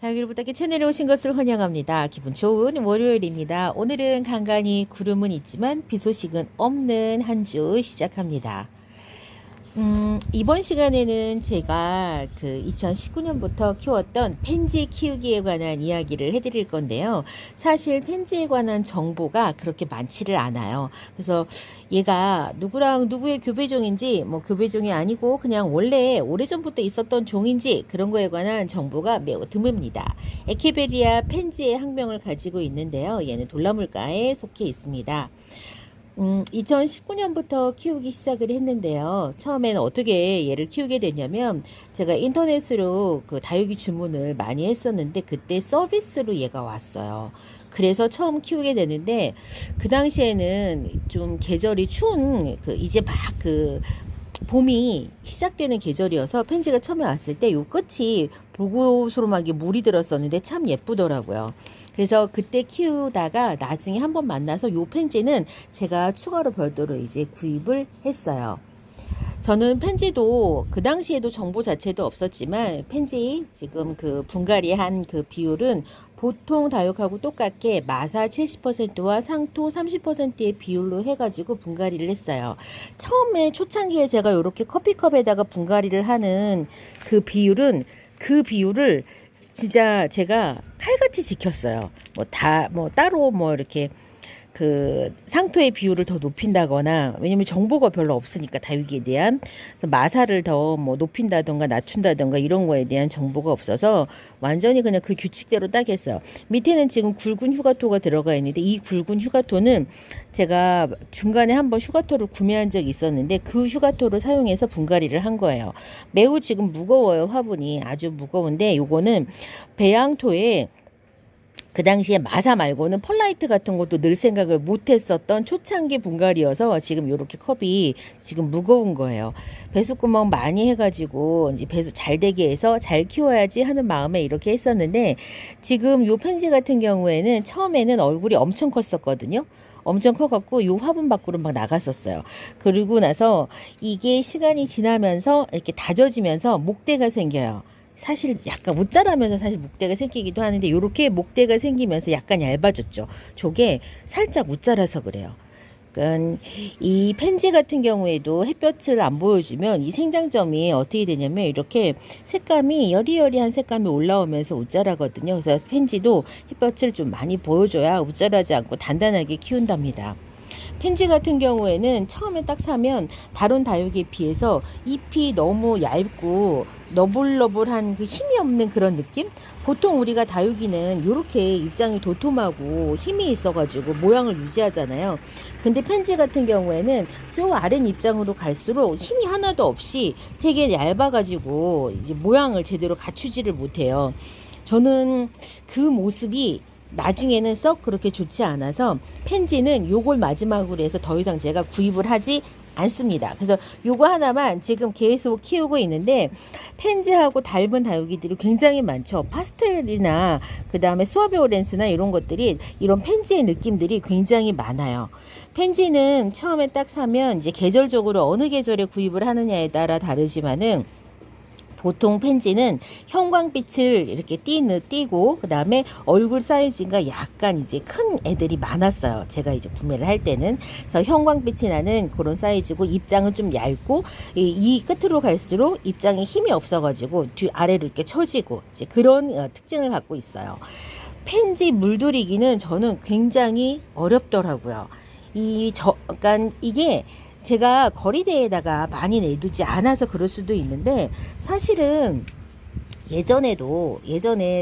다육이를 부탁해 채널에 오신 것을 환영합니다. 기분 좋은 월요일입니다. 오늘은 간간히 구름은 있지만 비 소식은 없는 한 주 시작합니다. 이번 시간에는 제가 그 2019년부터 키웠던 펜지 키우기에 관한 이야기를 해드릴 건데요. 사실 펜지에 관한 정보가 그렇게 많지를 않아요. 그래서 얘가 누구랑 누구의 교배종인지, 뭐 교배종이 아니고 그냥 원래 오래전부터 있었던 종인지 그런 거에 관한 정보가 매우 드뭅니다. 에케베리아 펜지의 학명을 가지고 있는데요. 얘는 돌나물과에 속해 있습니다. 2019년부터 키우기 시작을 했는데요. 처음에는 어떻게 얘를 키우게 됐냐면 제가 인터넷으로 그 다육이 주문을 많이 했었는데 그때 서비스로 얘가 왔어요. 그래서 처음 키우게 되는데 그 당시에는 좀 계절이 추운 이제 막 봄이 시작되는 계절이어서 펜지가 처음에 왔을 때 요 끝이 보고스름하게 물이 들었었는데 참 예쁘더라고요. 그래서 그때 키우다가 나중에 한번 만나서 요 펜지는 제가 추가로 별도로 이제 구입을 했어요. 저는 펜지도 그 당시에도 정보 자체도 없었지만 펜지 지금 그 분갈이 한 그 비율은 보통 다육하고 똑같게 마사 70%와 상토 30%의 비율로 해가지고 분갈이를 했어요. 처음에 초창기에 제가 이렇게 커피컵에다가 분갈이를 하는 그 비율을 진짜 제가 칼같이 지켰어요. 뭐 따로 뭐 이렇게 그 상토의 비율을 더 높인다거나, 왜냐면 정보가 별로 없으니까 다육이에 대한. 그래서 마사를 더 뭐 높인다던가 낮춘다던가 이런 거에 대한 정보가 없어서 완전히 그냥 그 규칙대로 딱 했어요. 밑에는 지금 굵은 휴가토가 들어가 있는데 이 굵은 휴가토는 제가 중간에 한번 휴가토를 구매한 적이 있었는데 그 휴가토를 사용해서 분갈이를 한 거예요. 매우 지금 무거워요. 화분이 아주 무거운데 요거는 배양토에 그 당시에 마사 말고는 펄라이트 같은 것도 늘 생각을 못했었던 초창기 분갈이여서 지금 이렇게 컵이 지금 무거운 거예요. 배수구멍 많이 해가지고 이제 배수 잘 되게 해서 잘 키워야지 하는 마음에 이렇게 했었는데 지금 요 펜지 같은 경우에는 처음에는 얼굴이 엄청 컸었거든요. 엄청 커갖고 요 화분 밖으로 막 나갔었어요. 그리고 나서 이게 시간이 지나면서 이렇게 다져지면서 목대가 생겨요. 사실 약간 웃자라면서 사실 목대가 생기기도 하는데 요렇게 목대가 생기면서 약간 얇아졌죠. 저게 살짝 웃자라서 그래요. 그러니까 이 펜지 같은 경우에도 햇볕을 안 보여주면 이 생장점이 어떻게 되냐면 이렇게 색감이 여리여리한 색감이 올라오면서 웃자라거든요. 그래서 펜지도 햇볕을 좀 많이 보여줘야 웃자라지 않고 단단하게 키운답니다. 펜지 같은 경우에는 처음에 딱 사면 다른 다육이에 비해서 잎이 너무 얇고 너불너불한 그 힘이 없는 그런 느낌? 보통 우리가 다육이는 이렇게 입장이 도톰하고 힘이 있어가지고 모양을 유지하잖아요. 근데 펜지 같은 경우에는 저 아랫 입장으로 갈수록 힘이 하나도 없이 되게 얇아가지고 이제 모양을 제대로 갖추지를 못해요. 저는 그 모습이 나중에는 썩 그렇게 좋지 않아서 펜지는 요걸 마지막으로 해서 더 이상 제가 구입을 하지 않습니다. 그래서 요거 하나만 지금 계속 키우고 있는데 펜지하고 닮은 다육이들이 굉장히 많죠. 파스텔이나 그 다음에 스와비오렌스나 이런 것들이 이런 펜지의 느낌들이 굉장히 많아요. 펜지는 처음에 딱 사면 이제 계절적으로 어느 계절에 구입을 하느냐에 따라 다르지만은 보통 펜지는 형광빛을 이렇게 띄고 그 다음에 얼굴 사이즈가 약간 이제 큰 애들이 많았어요. 제가 이제 구매를 할 때는. 그래서 형광빛이 나는 그런 사이즈고 입장은 좀 얇고 이 끝으로 갈수록 입장에 힘이 없어가지고 뒤 아래로 이렇게 처지고 이제 그런 특징을 갖고 있어요. 펜지 물들이기는 저는 굉장히 어렵더라고요. 그러니까 이게 제가 거리대에다가 많이 내두지 않아서 그럴 수도 있는데 사실은 예전에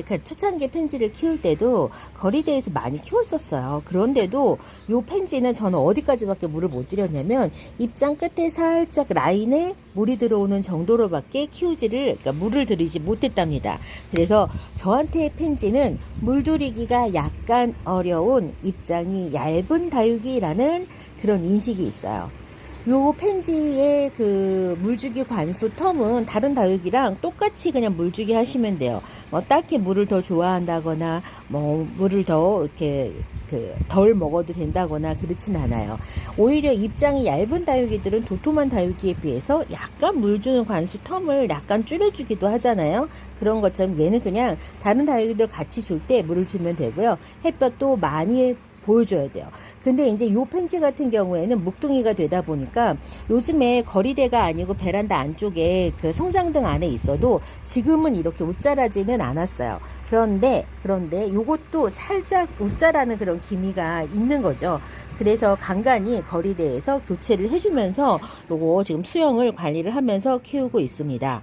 그 초창기 펜지를 키울 때도 거리대에서 많이 키웠었어요. 그런데도 요 펜지는 저는 어디까지밖에 물을 못 들였냐면 입장 끝에 살짝 라인에 물이 들어오는 정도로밖에 그러니까 물을 들이지 못했답니다. 그래서 저한테 펜지는 물들이기가 약간 어려운 입장이 얇은 다육이라는 그런 인식이 있어요. 요 펜지의 그 물주기 관수 텀은 다른 다육이랑 똑같이 그냥 물주기 하시면 돼요. 뭐 딱히 물을 더 좋아한다거나 뭐 물을 더 이렇게 덜 먹어도 된다거나 그렇진 않아요. 오히려 입장이 얇은 다육이들은 도톰한 다육이에 비해서 약간 물 주는 관수 텀을 약간 줄여주기도 하잖아요. 그런 것처럼 얘는 그냥 다른 다육이들 같이 줄 때 물을 주면 되고요. 햇볕도 많이 보여줘야 돼요. 근데 이제 요 펜지 같은 경우에는 묵둥이가 되다 보니까 요즘에 거리대가 아니고 베란다 안쪽에 그 성장등 안에 있어도 지금은 이렇게 웃자라지는 않았어요. 그런데 요것도 살짝 웃자라는 그런 기미가 있는 거죠. 그래서 간간히 거리대에서 교체를 해주면서 요거 지금 수영을 관리를 하면서 키우고 있습니다.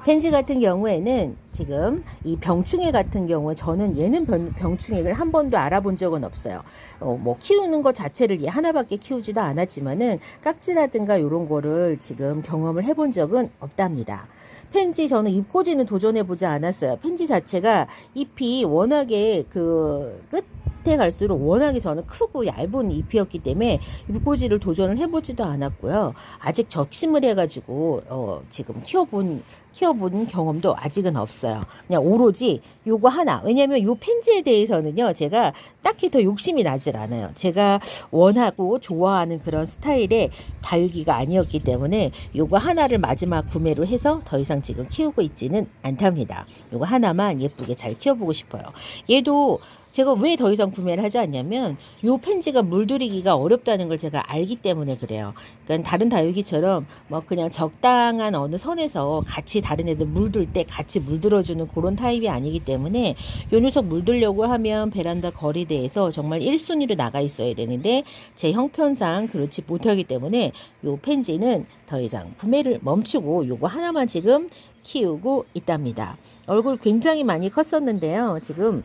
펜지 같은 경우에는 지금 이 병충해 같은 경우에 저는 얘는 병충해를 한 번도 알아본 적은 없어요. 뭐 키우는 것 자체를 얘 하나밖에 키우지도 않았지만은 깍지라든가 이런 거를 지금 경험을 해본 적은 없답니다. 펜지 저는 잎꽂이는 도전해 보지 않았어요. 펜지 자체가 잎이 워낙에 끝에 갈수록 워낙에 저는 크고 얇은 잎이었기 때문에 잎꽂이를 도전을 해보지도 않았고요. 아직 적심을 해가지고 지금 키워본 경험도 아직은 없어요. 그냥 오로지 요거 하나. 왜냐면 요 펜지에 대해서는요, 제가 딱히 더 욕심이 나질 않아요. 제가 원하고 좋아하는 그런 스타일의 다육이가 아니었기 때문에 요거 하나를 마지막 구매로 해서 더 이상 지금 키우고 있지는 않답니다. 요거 하나만 예쁘게 잘 키워보고 싶어요. 얘도 제가 왜 더 이상 구매를 하지 않냐면 요 펜지가 물들이기가 어렵다는 걸 제가 알기 때문에 그래요. 그러니까 다른 다육이처럼 뭐 그냥 적당한 어느 선에서 같이 다른 애들 물들 때 같이 물들어주는 그런 타입이 아니기 때문에 요 녀석 물들려고 하면 베란다 거리대에서 정말 1순위로 나가 있어야 되는데 제 형편상 그렇지 못하기 때문에 요 펜지는 더 이상 구매를 멈추고 요거 하나만 지금 키우고 있답니다. 얼굴 굉장히 많이 컸었는데요. 지금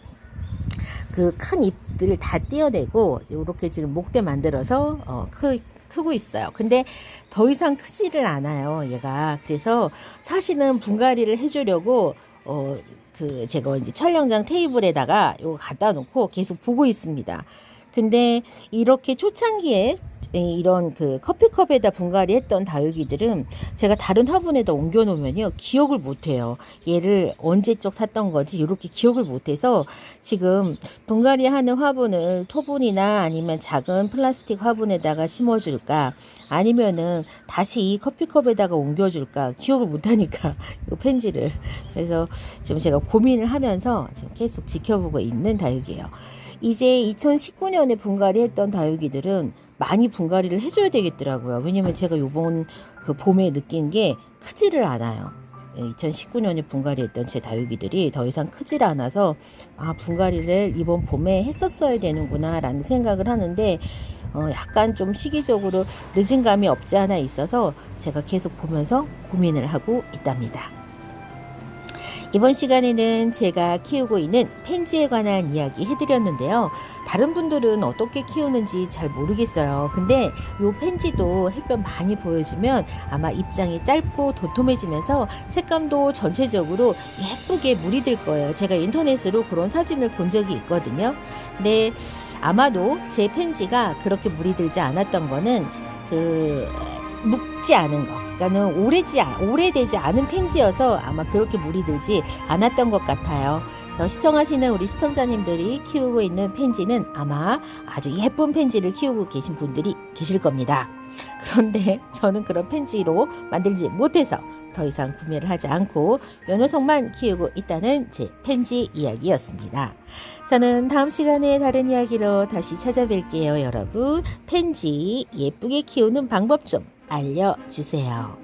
그 큰 잎들을 다 떼어내고 이렇게 지금 목대 만들어서 크고 있어요. 근데 더 이상 크지를 않아요, 얘가. 그래서 사실은 분갈이를 해주려고 제가 이제 촬영장 테이블에다가 이거 갖다 놓고 계속 보고 있습니다. 근데 이렇게 초창기에 이런 그 커피컵에다 분갈이 했던 다육이들은 제가 다른 화분에다 옮겨 놓으면요 기억을 못 해요. 얘를 언제적 샀던 건지 이렇게 기억을 못 해서 지금 분갈이 하는 화분을 토분이나 아니면 작은 플라스틱 화분에다가 심어 줄까 아니면은 다시 이 커피컵에다가 옮겨 줄까 기억을 못 하니까 이 펜지를. 그래서 지금 제가 고민을 하면서 지금 계속 지켜보고 있는 다육이에요. 이제 2019년에 분갈이 했던 다육이들은 많이 분갈이를 해줘야 되겠더라고요. 왜냐면 제가 요번 그 봄에 느낀 게 크지를 않아요. 2019년에 분갈이 했던 제 다육이들이 더 이상 크질 않아서 분갈이를 이번 봄에 했었어야 되는구나 라는 생각을 하는데 약간 좀 시기적으로 늦은 감이 없지 않아 있어서 제가 계속 보면서 고민을 하고 있답니다. 이번 시간에는 제가 키우고 있는 펜지에 관한 이야기 해드렸는데요. 다른 분들은 어떻게 키우는지 잘 모르겠어요. 근데 요 펜지도 햇볕 많이 보여주면 아마 입장이 짧고 도톰해지면서 색감도 전체적으로 예쁘게 물이 들 거예요. 제가 인터넷으로 그런 사진을 본 적이 있거든요. 근데 아마도 제 펜지가 그렇게 물이 들지 않았던 거는 묵지 않은 거. 그러니까는 오래되지 않은 펜지여서 아마 그렇게 물이 들지 않았던 것 같아요. 그래서 시청하시는 우리 시청자님들이 키우고 있는 펜지는 아마 아주 예쁜 펜지를 키우고 계신 분들이 계실 겁니다. 그런데 저는 그런 펜지로 만들지 못해서 더 이상 구매를 하지 않고 요 녀석만 키우고 있다는 제 펜지 이야기였습니다. 저는 다음 시간에 다른 이야기로 다시 찾아뵐게요, 여러분. 펜지 예쁘게 키우는 방법 좀 알려주세요.